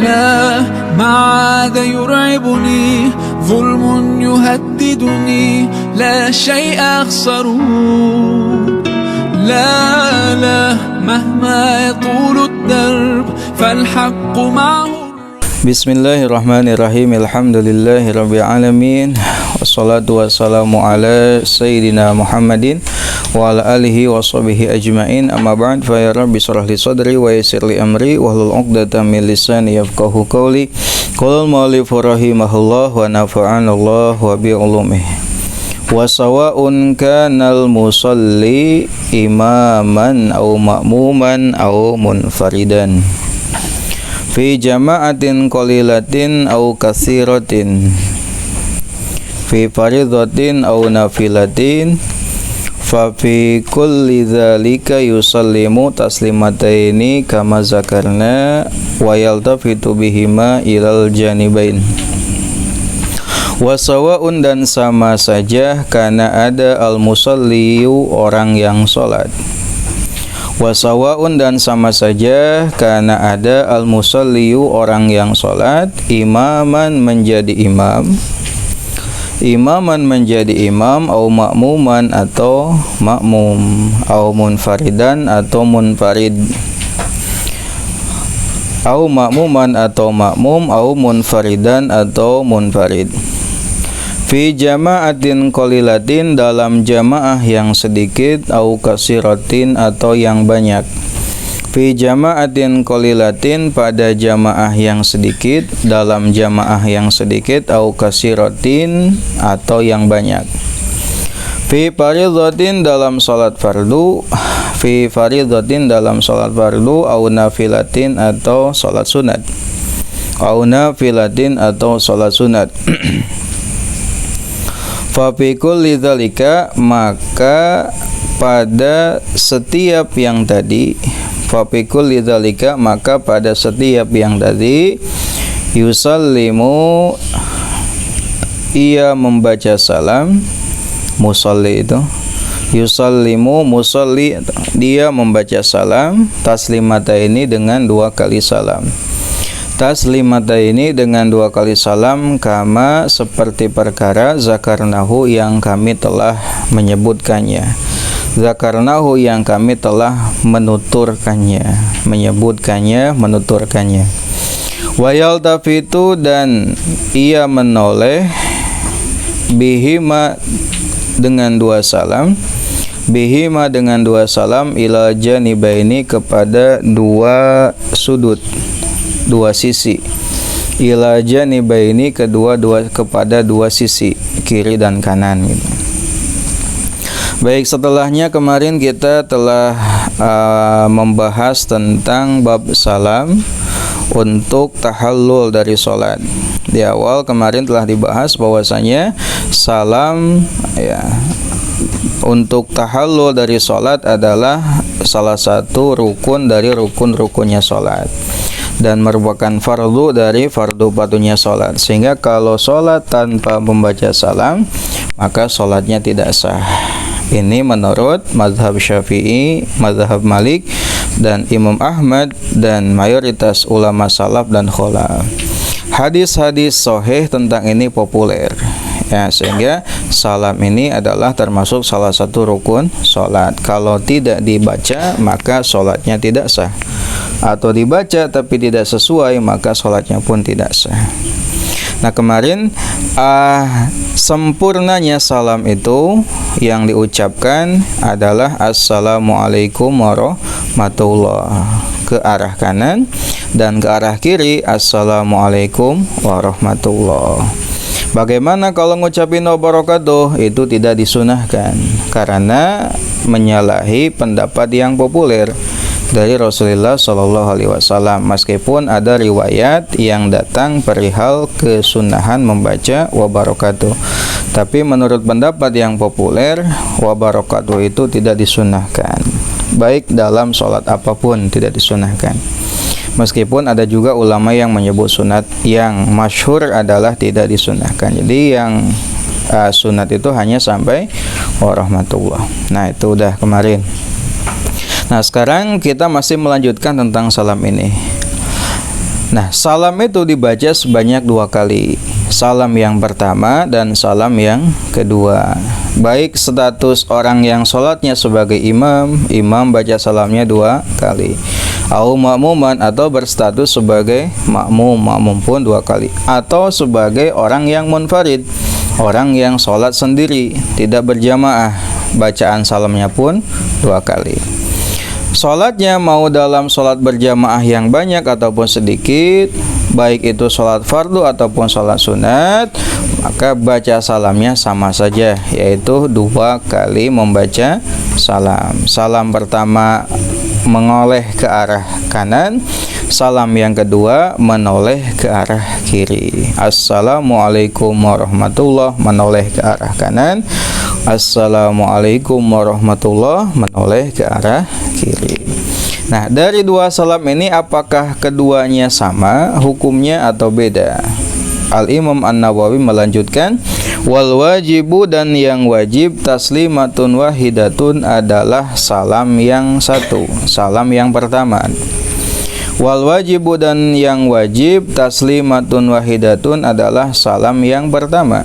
لا ما عاد يرعبني ظلم يهددني لا شيء أخسره لا مهما يطول الدرب فالحق معه. Bismillahirrahmanirrahim. Alhamdulillahirabbil alamin. Wassalatu wassalamu ala sayyidina Muhammadin wa ala alihi washabihi ajmain. Amma ba'd, fa ya rabbi shrah li sadri wa yassir li amri wahlul 'uqdatam min lisani yafqahu qawli. Qala al-mu'allif rahimahullah wa nafa'ana Allah wa bi ulumihi. Wa sawa'un kanal musalli imaman aw ma'muman aw munfaridan fi jama'atin qalilatin aw katsiratin fi fardhatin aw nafilatin fa fi kulli dzalika yusallimu taslimataini kama zakarna wa yaltafitu bihima ilal janibain. Wa sawa'un, dan sama saja karena ada al-musalliyu, orang yang salat. Wasawa'un, dan sama saja karena ada al-musalliyu, orang yang salat, imaman menjadi imam, imaman menjadi imam, au ma'muman atau makmum, au munfaridan atau munfarid, au ma'muman atau makmum, au munfaridan atau munfarid. Fi jama'atin qalilatin, dalam jamaah yang sedikit, au kasiratin atau yang banyak. Fi jama'atin qalilatin, pada jamaah yang sedikit, dalam jamaah yang sedikit, au kasiratin atau yang banyak. Fi fardhatin, dalam salat fardu, fi fardhatin dalam salat fardu, au nafilatin atau salat sunat, au nafilatin atau salat sunat. Fafikul lidzalika, maka pada setiap yang tadi, fafikul lidzalika, maka pada setiap yang tadi, yusallimu, ia membaca salam, musalli itu, yusallimu musalli, dia membaca salam, taslimata ini dengan 2 kali salam. Taslimata ini dengan 2 kali salam, kama seperti perkara, zakarnahu yang kami telah menyebutkannya, zakarnahu yang kami telah menuturkannya, menyebutkannya, menuturkannya. Wa yaltafitu, dan ia menoleh, bihima dengan 2 salam, bihima dengan 2 salam, ila janibaini kepada 2 sudut, 2 sisi, ila janibaini kepada 2 sisi, kiri dan kanan gitu. Baik, setelahnya kemarin kita telah membahas tentang bab salam untuk tahallul dari sholat. Di awal kemarin telah dibahas bahwasanya salam ya untuk tahallul dari sholat adalah salah satu rukun dari rukun-rukunnya sholat dan merupakan fardu dari fardu-fardunya sholat, sehingga kalau sholat tanpa membaca salam maka sholatnya tidak sah. Ini menurut mazhab Syafi'i, mazhab Malik, dan Imam Ahmad, dan mayoritas ulama salaf dan khalaf. Hadis-hadis sahih tentang ini populer ya, sehingga salam ini adalah termasuk salah satu rukun sholat. Kalau tidak dibaca maka sholatnya tidak sah, atau dibaca tapi tidak sesuai maka sholatnya pun tidak sah. Nah kemarin sempurnanya salam itu yang diucapkan adalah assalamualaikum warahmatullah ke arah kanan, dan ke arah kiri assalamualaikum warahmatullah. Bagaimana kalau ngucapin wabarakatuh? Itu tidak disunahkan karena menyalahi pendapat yang populer dari Rasulullah Shallallahu Alaihi Wasallam. Meskipun ada riwayat yang datang perihal kesunahan membaca wabarakatuh, tapi menurut pendapat yang populer wabarakatuh itu tidak disunahkan, baik dalam sholat apapun tidak disunahkan. Meskipun ada juga ulama yang menyebut sunat, yang masyhur adalah tidak disunahkan. Jadi yang sunat itu hanya sampai warahmatullah. Nah itu udah kemarin. Nah sekarang kita masih melanjutkan tentang salam ini. Nah, salam itu dibaca sebanyak 2 kali. Salam yang pertama dan salam yang kedua. Baik status orang yang sholatnya sebagai imam, imam baca salamnya 2 kali. Au makmuman, atau berstatus sebagai makmum, makmum pun 2 kali. Atau sebagai orang yang munfarid, orang yang sholat sendiri, tidak berjamaah, bacaan salamnya pun 2 kali. Sholatnya mau dalam sholat berjamaah yang banyak ataupun sedikit, baik itu sholat fardu ataupun sholat sunat, maka baca salamnya sama saja, yaitu 2 kali membaca salam. Salam pertama menoleh ke arah kanan, salam yang kedua menoleh ke arah kiri. Assalamualaikum warahmatullahi, menoleh ke arah kanan. Assalamualaikum warahmatullahi, menoleh ke arah kiri. Nah, dari 2 salam ini apakah keduanya sama hukumnya atau beda? Al-Imam An-Nawawi melanjutkan, wal wajibu, dan yang wajib, taslimatun wahidatun adalah salam yang satu, salam yang pertama. Wal wajibu, dan yang wajib, taslimatun wahidatun adalah salam yang pertama.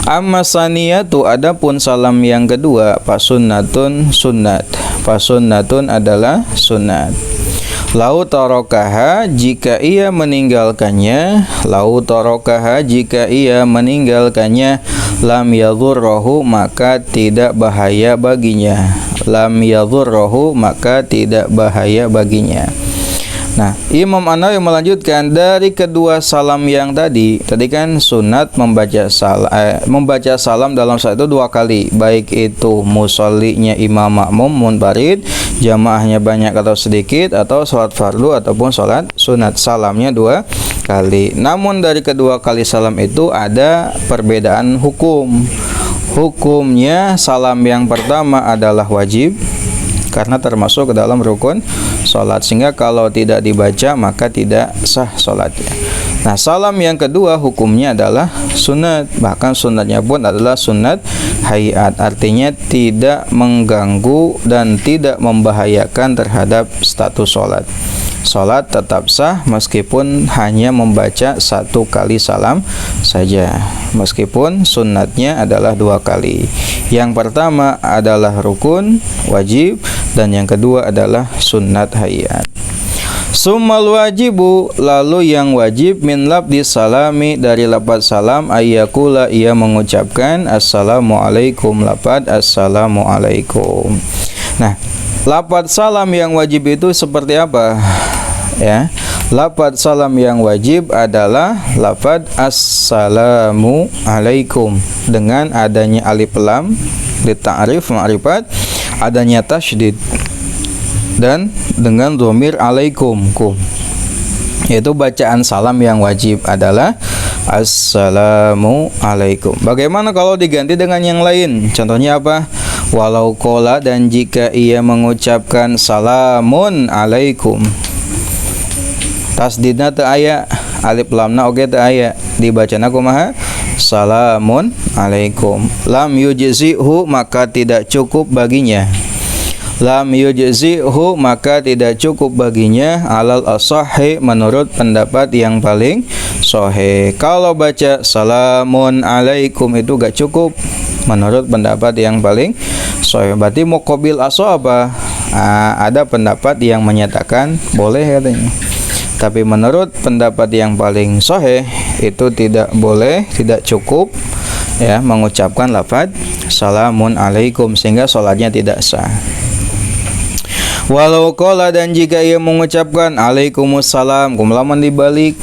Amma saniyatu, adapun salam yang kedua, fasunnatun, sunnat. Fasunnatun adalah sunnat. Lau tarokaha, jika ia meninggalkannya, lau tarokaha, jika ia meninggalkannya, lam yadhurrohu, maka tidak bahaya baginya. Lam yadhurrohu, maka tidak bahaya baginya. Nah, Imam An-Nawawi melanjutkan dari kedua salam yang tadi kan sunat membaca salam dalam saat itu 2 kali, baik itu musollinya imam makmum munfarid, jamaahnya banyak atau sedikit, atau sholat fardu ataupun sholat sunat, salamnya 2 kali. Namun dari kedua kali salam itu ada perbedaan hukum. Hukumnya salam yang pertama adalah wajib, karena termasuk ke dalam rukun sholat, sehingga kalau tidak dibaca maka tidak sah sholatnya. Nah, salam yang kedua hukumnya adalah sunat, bahkan sunatnya pun adalah sunat hayat, artinya tidak mengganggu dan tidak membahayakan terhadap status sholat. Sholat tetap sah meskipun hanya membaca 1 kali salam saja, meskipun sunatnya adalah 2 kali. Yang pertama adalah rukun wajib, dan yang kedua adalah sunnat hayat. Summal wajibu, lalu yang wajib, min labdi salami, dari lafaz salam, ayyakula, ia mengucapkan assalamualaikum, lafaz assalamualaikum. Nah, lafaz salam yang wajib itu seperti apa? Ya, lafaz salam yang wajib adalah lafaz assalamu alaikum, dengan adanya alif lam di ta'rif ma'rifat, adanya tasydid, dan dengan dhamir alaikum, yaitu bacaan salam yang wajib adalah assalamu alaikum. Bagaimana kalau diganti dengan yang lain? Contohnya apa? Walau qala, dan jika ia mengucapkan salamun alaikum, tasdidna teu aya, alif lamna oge teu aya, dibacana kumaha? Salamun alaikum. Lam yujzihu, maka tidak cukup baginya. Lam yujzihu, maka tidak cukup baginya, alal as-sahih, menurut pendapat yang paling sahih. Kalau baca salamun alaikum itu gak cukup menurut pendapat yang paling sahih. Berarti muqabil aso apa? Ada pendapat yang menyatakan boleh katanya. Tapi menurut pendapat yang paling sahih itu tidak boleh, tidak cukup ya mengucapkan lafaz salamun alaikum, sehingga salatnya tidak sah. Walau qala, dan jika ia mengucapkan alaikumussalam, kumlaman dibalik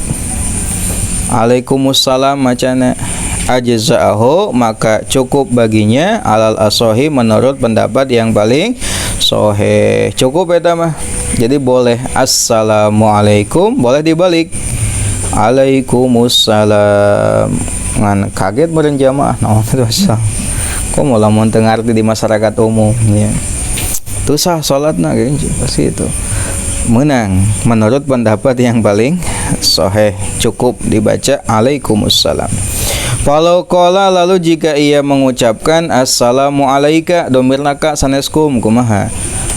alaikumussalam macana, ajza'ahu, maka cukup baginya, alal asohi, menurut pendapat yang paling sahih. Cukup eta mah. Jadi boleh assalamualaikum, boleh dibalik alaikumussalam. Ngan kaget meureun jamaah naon itu asal. Kok mau lamun teu ngarti di masyarakat umum ya. Itu sah salatna gitu, pasti itu menang menurut pendapat yang paling sahih, cukup dibaca alaikumussalam. Walau qala, lalu jika ia mengucapkan assalamu alaika, domirna ka saneskum kumaha?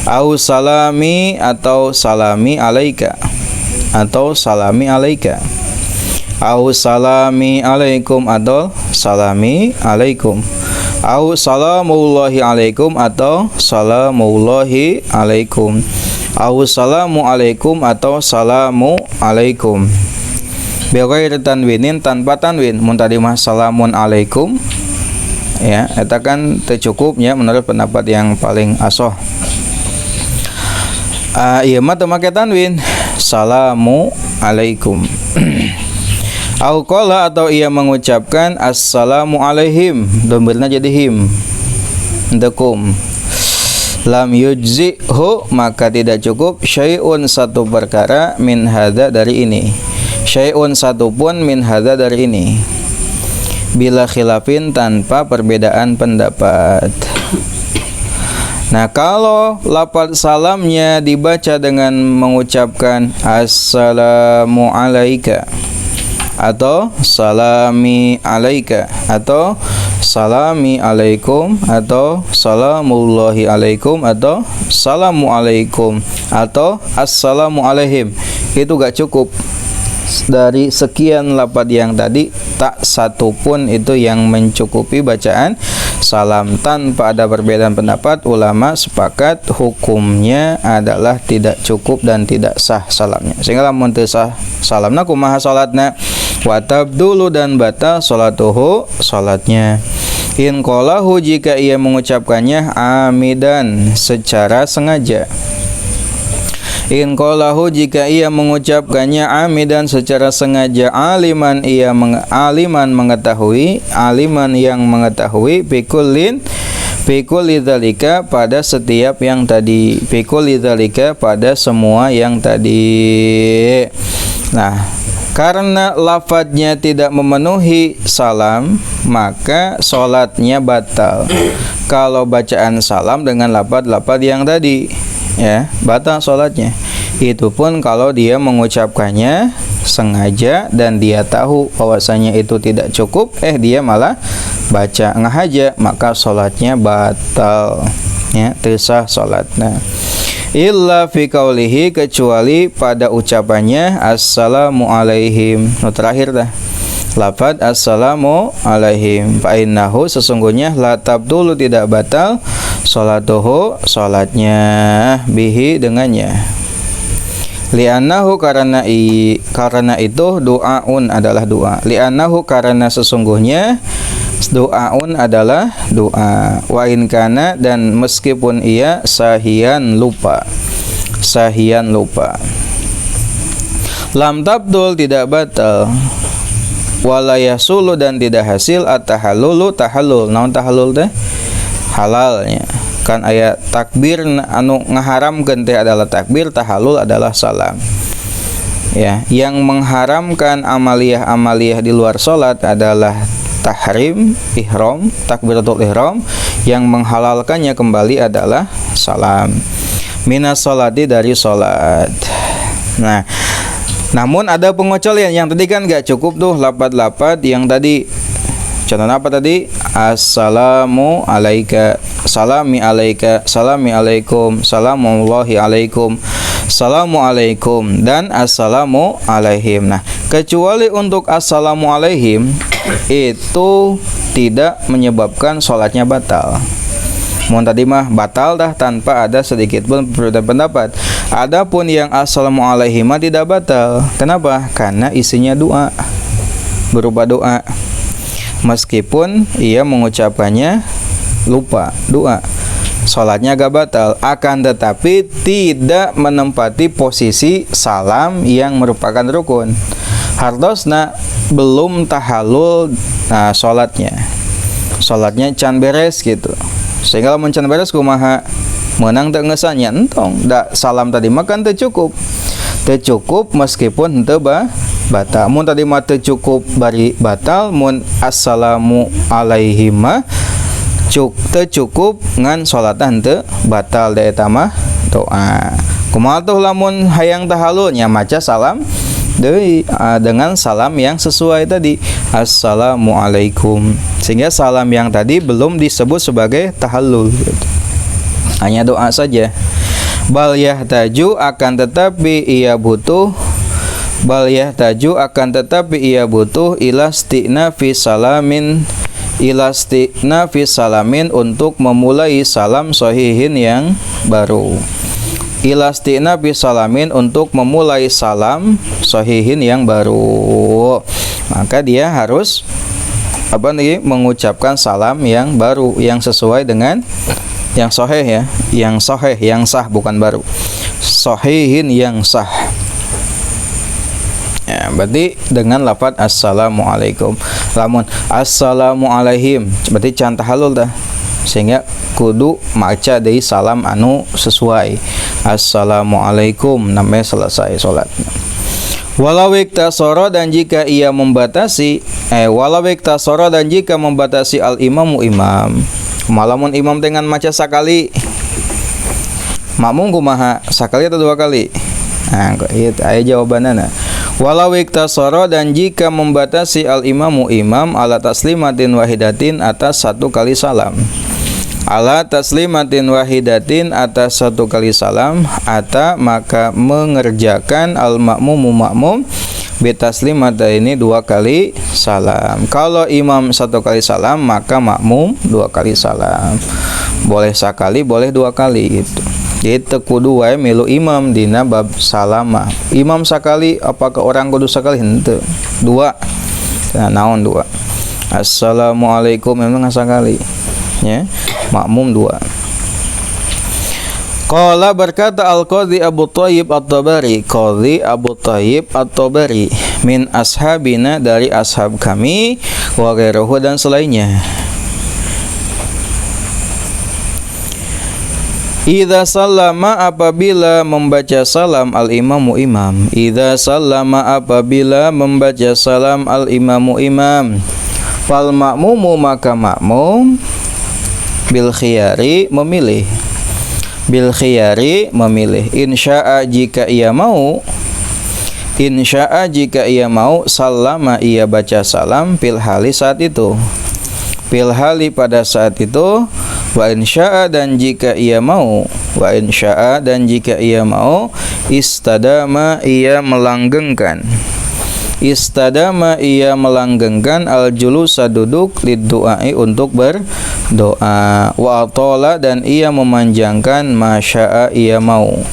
Au salami, atau salami alaika. atau salami alaika. Au salami alaikum atau salami alaikum. Au salamullahi alaikum atau salamullahi alaikum. Au salamu alaikum atau salamu alaikum. Bighairi tanwinin, tanpa tanwin. Mun tadi mah salamun alaikum, ya, eta kan teu cukupnya menurut pendapat yang paling asoh. Ieu mah teu make tanwin. Salamu alaikum. Au qala atau ia mengucapkan assalamu alaihim, dhamirna jadi him. Dekum. Lam yujzihu, maka tidak cukup syai'un, satu perkara, min hadza, dari ini. Syai'un, satu pun, min hadza, dari ini. Bila khilafin, tanpa perbedaan pendapat. Nah, kalau lafaz salamnya dibaca dengan mengucapkan assalamu alaika, atau salami alaika, atau salami alaikum, atau salamullahi alaikum, atau salamu alaikum, atau assalamu alaihim, itu gak cukup. Dari sekian lafaz yang tadi, tak satu pun itu yang mencukupi bacaan salam. Tanpa ada perbedaan pendapat, ulama sepakat hukumnya adalah tidak cukup dan tidak sah salamnya. Sehingga lamun teu sah salamna kumaha salatna? Wa tabdulu, dan batal salatuhu, salatnya. In qalahu, jika ia mengucapkannya amidan, secara sengaja. In qalahu, jika ia mengucapkannya amidan, secara sengaja. Aliman, aliman mengetahui, aliman yang mengetahui, bikulli dzalika, pada setiap yang tadi. Bikulli dzalika, pada semua yang tadi. Nah, karena lafadznya tidak memenuhi salam, maka sholatnya batal. Kalau bacaan salam dengan lafadz yang tadi, ya, batal sholatnya. Itu pun kalau dia mengucapkannya sengaja dan dia tahu bahwasanya itu tidak cukup, dia malah baca ngahaja, maka sholatnya batal, ya, teu sah sholatna. Illa fi qaulihi, kecuali pada ucapannya assalamu alaihim. No, terakhir dah lafaz assalamu alaihim. Fa innahu, sesungguhnya la tabdulu, tidak batal salatuhu, salatnya, bihi, dengannya. Li'annahu, karena itu doaun adalah doa. Li'annahu, karena sesungguhnya doaun adalah doa. Wa in kana, dan meskipun ia sahian, lupa. Sahian, lupa. Lam tabdul, tidak batal. Wala yasulu, dan tidak hasil at-tahallulu, tahallul. Naon tahallul teh? Halalnya. Kan ayat takbir anu ngaharamkeun teh adalah takbir, tahallul adalah salam. Ya, yang mengharamkan amaliyah-amaliyah di luar salat adalah tahrim, ihram, takbiratul ihram. Yang menghalalkannya kembali adalah salam. Minas sholati, dari salat. Nah, namun ada pengecualian. Yang tadi kan gak cukup tuh lafaz-lafaz yang tadi. Contohnya apa tadi? Assalamu alaika, salami alaika, salami alaikum, salamullahi alaikum, salamu alaikum, dan assalamu alaihim. Nah, kecuali untuk assalamu alaihim, itu tidak menyebabkan sholatnya batal. Mohon tadi mah batal dah tanpa ada sedikit pun perbedaan pendapat. Adapun yang assalamu alaihim tidak batal. Kenapa? Karena isinya doa, berupa doa. Meskipun ia mengucapkannya lupa, doa, sholatnya gak batal. Akan tetapi tidak menempati posisi salam yang merupakan rukun. Hardosna belum tahallul, nah sholatnya can beres gitu. Sehingga lamun can beres kumaha menang teu ngeusanya entong. Da salam tadi makan teu cukup. Teu cukup meskipun teu batal. Mun tadi mah teu cukup bari batal, mun assalamu alaihim teu cukup ngan salatan teu batal da eta mah doa. Kumaha tuh lamun hayang tahallul nya maca salam deui dengan salam yang sesuai tadi, assalamu alaikum. Sehingga salam yang tadi belum disebut sebagai tahallul gitu. Hanya doa saja. Bal yahtaju, akan tetapi ia butuh bal yahtaju akan tetapi ia butuh ilastina fi salamin untuk memulai salam sahihin yang baru. Ilastina fi salamin untuk memulai salam sahihin yang baru. Maka dia harus mengucapkan salam yang baru, yang sesuai dengan yang sahih ya, yang sahih, yang sah, bukan baru. Sahihin yang sah. Ya, berarti dengan lafaz assalamualaikum. Lamun assalamualaihim berarti can tahallul dah. Sehingga kudu maca deui salam anu sesuai. Assalamualaikum namanya selesai salat. Walau iktasara dan jika ia membatasi dan jika membatasi al imamu imam. Malamun imam dengan maca sakali, makmum kumaha? Sakali atau dua kali? Nah, itu aya jawabanana. Walau iktasara dan jika membatasi al imamu imam ala taslimatin wahidatin atas satu kali salam. Ala taslimatin wahidatin atas satu kali salam, ata maka mengerjakan al makmumu makmum bitaslimata ini dua kali salam. Kalau imam satu kali salam maka makmum dua kali salam. Boleh sekali, boleh dua kali gitu. Jadi kudu wae milu imam dina bab salama. Imam sakali apakah orang kudu sakali? Henteu. Dua. Nah, naon dua? Assalamualaikum memang sakali. Ya. Makmum dua. Qala berkata Al-Qadhi Abu Thayyib At-Tabari, Qadhi Abu Thayyib At-Tabari, min ashabina dari ashab kami, wa ghairuhu dan selainnya. Idza sallama apabila membaca salam al-imamu imam. Idza sallama apabila membaca salam al-imamu imam. Fal makmumu maka makmum bil khiyari memilih. Bil khiyari memilih. Insya'a jika ia mau. Insya'a jika ia mau sallama ia baca salam fil hali saat itu. Fil hali pada saat itu. Wa insya'a dan jika ia mau, wa insya'a dan jika ia mau, istadama ia melanggengkan. Istadama ia melanggengkan al-julusa duduk lid-du'ai untuk berdoa. Wa atala dan ia memanjangkan masya'a ia mau.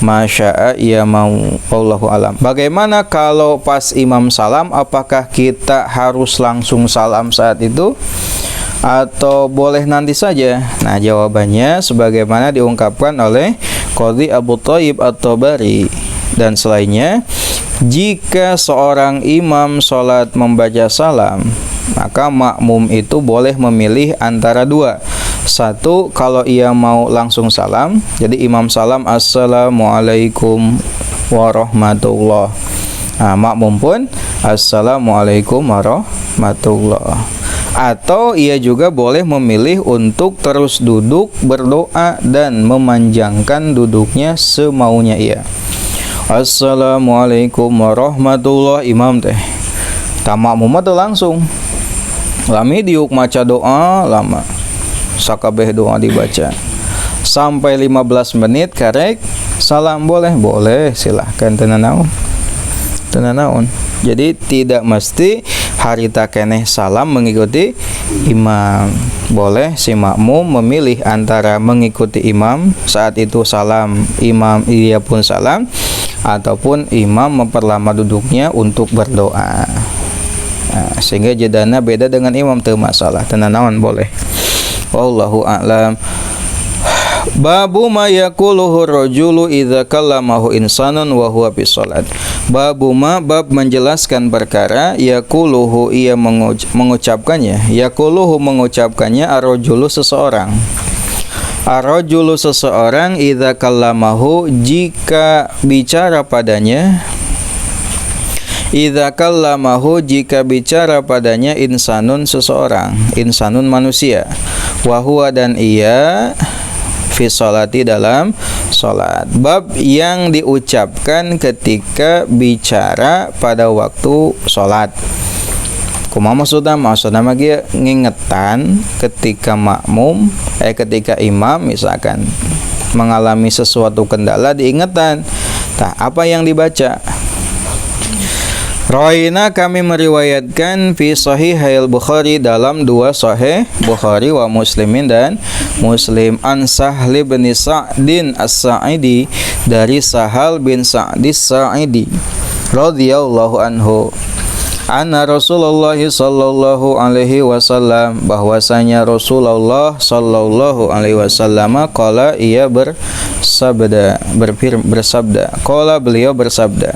Masya'a ia mau. Wallahu alam. Bagaimana kalau pas imam salam, apakah kita harus langsung salam saat itu? Atau boleh nanti saja? Nah, jawabannya sebagaimana diungkapkan oleh Qadhi Abu Thayyib At-Tabari dan selainnya, jika seorang imam sholat membaca salam, maka makmum itu boleh memilih antara dua. Satu, kalau ia mau langsung salam, jadi imam salam assalamualaikum warahmatullah. Nah, makmum pun assalamualaikum warahmatullah. Atau ia juga boleh memilih untuk terus duduk berdoa dan memanjangkan duduknya semaunya ia. Assalamualaikum warahmatullahi imam teh. Makmum teh langsung. Lami diuk maca doa lama. Sakabeh doa dibaca. Sampai 15 menit karek salam boleh silahkan tenanaun. Jadi tidak mesti harita keneh salam mengikuti imam. Boleh si makmum memilih antara mengikuti imam saat itu salam, imam ia pun salam, ataupun imam memperlama duduknya untuk berdoa. Nah, sehingga jedana beda dengan imam teu masalah, tenanawan boleh. Wallahu a'lam. Babu ma yaquluhu rajulu idza kallamahu insanun wa huwa fi shalat. Babu ma bab menjelaskan perkara yaquluhu ia mengucapkannya. Yaquluhu mengucapkannya ar-rajulu seseorang. Ar-rajulu seseorang idza kallamahu jika bicara padanya. Idza kallamahu jika bicara padanya insanun seseorang, insanun manusia. Wa huwa dan ia fi sholati dalam sholat. Bab yang diucapkan ketika bicara pada waktu sholat. Kumaha maksudna? Maksudna mah ngingetan ketika makmum, ketika imam misalkan mengalami sesuatu kendala diingetan. Tah, apa yang dibaca? Rawaina kami meriwayatkan fi sahihil Bukhari dalam dua sahih Bukhari wa Muslimin dan Muslim an Sahl bin Sa'din As-Sa'idi dari Sahal bin Sa'dis Sa'idi radhiyallahu anhu anna Rasulullah sallallahu alaihi wasallam bahwasanya Rasulullah sallallahu alaihi wasallam qala ia bersabda qala beliau bersabda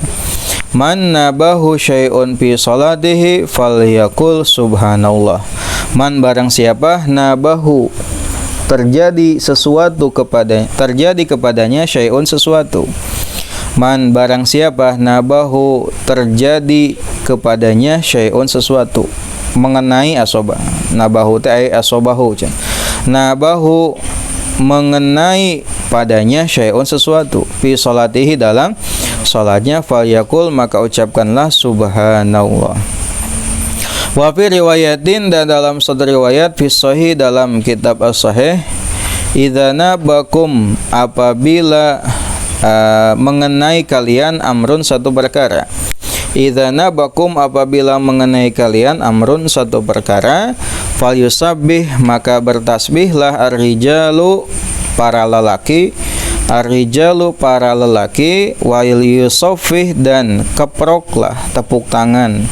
man nabahu syai'un fi salatihi falyaqul subhanallah. Man barang siapa nabahu terjadi kepadanya syai'un sesuatu. Man barang siapa nabahu terjadi kepadanya syai'un sesuatu mengenai asoba. Nabahu ta'ai asobahu. Nabahu mengenai padanya syai'un sesuatu fi salatihi dalam salatnya falyaqul maka ucapkanlah subhanallah. Wa fi riwayatin dan dalam satu riwayat fi sahih dalam kitab as-sahih idza nabakum apabila mengenai kalian amrun satu perkara. Idza nabakum apabila mengenai kalian amrun satu perkara falyusabbih maka bertasbihlah ar-rijalu para lelaki ar-rijalu para lelaki wal yusaffih dan keproklah tepuk tangan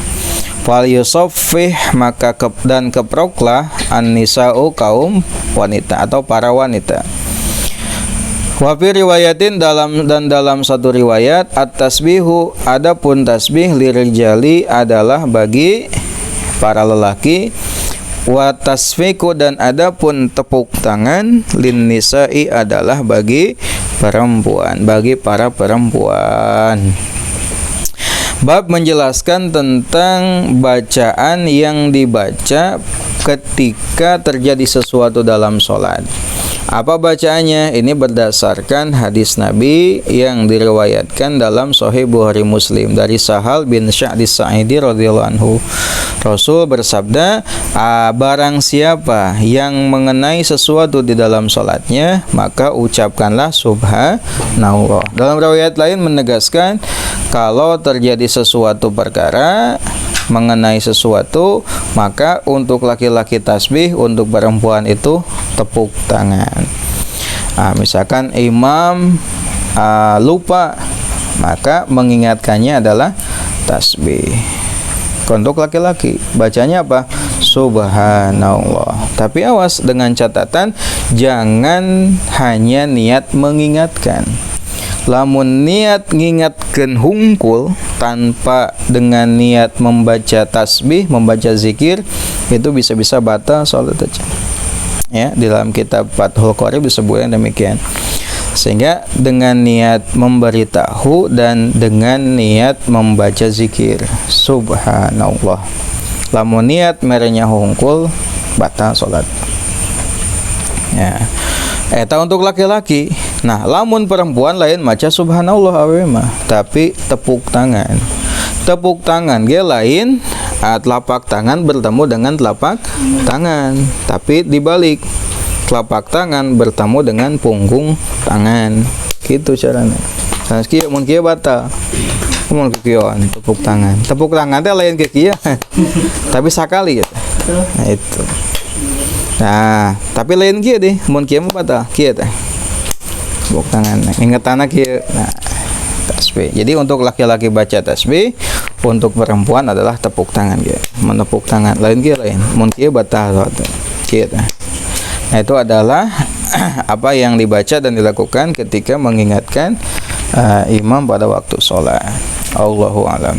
wal yusaffih maka dan keproklah an-nisa'u kaum wanita atau para wanita. Wa fi riwayatin dalam satu riwayat at-tasbihu adapun tasbih lirijali adalah bagi para lelaki wa tasfiku dan adapun tepuk tangan lin nisa'i adalah bagi perempuan, bagi para perempuan. Bab menjelaskan tentang bacaan yang dibaca ketika terjadi sesuatu dalam sholat. Apa bacaannya? Ini berdasarkan hadis Nabi yang diriwayatkan dalam Sahih Bukhari Muslim dari Sahal bin Sa'dis Sa'idi radhiyallahu anhu. Rasul bersabda, barang siapa yang mengenai sesuatu di dalam salatnya, maka ucapkanlah subhanallah. Dalam riwayat lain menegaskan kalau terjadi sesuatu perkara mengenai sesuatu, maka untuk laki-laki tasbih, untuk perempuan itu tepuk tangan. Misalkan imam lupa, maka mengingatkannya adalah tasbih. Untuk laki-laki bacanya apa? Subhanallah. Tapi awas dengan catatan jangan hanya niat mengingatkan. Lamun niat ngingatkeun hungkul tanpa dengan niat membaca tasbih, membaca zikir, itu bisa-bisa batal salat aja. Ya, di dalam kitab Fathul Qorib disebutkan demikian. Sehingga dengan niat memberitahu dan dengan niat membaca zikir subhanallah. Lamun niat merenya hungkul batal salat. Ya. Eta untuk laki-laki. Nah, lamun perempuan lain maca subhanallah awewe mah, tapi tepuk tangan. Tepuk tangan ge lain, telapak tangan bertemu dengan telapak tangan, tapi dibalik. Telapak tangan bertemu dengan punggung tangan. Gitu caranya. Nah, kieu mun kieu batal. Mun kieuan tepuk tangan. Tepuk tangan teh lain ke kieu. Tapi sakali gitu. Nah, itu. Nah, tapi lain kieu deh, mun kieu mah batal. Kieu teh. Tepuk tangan. Ingetanna kieu. Nah, tasbih. Jadi untuk laki-laki baca tasbih, untuk perempuan adalah tepuk tangan kieu. Menepuk tangan lain kieu lain. Mun kieu batal kieu teh. Nah, itu adalah apa yang dibaca dan dilakukan ketika mengingatkan imam pada waktu sholat. Allahu a'lam.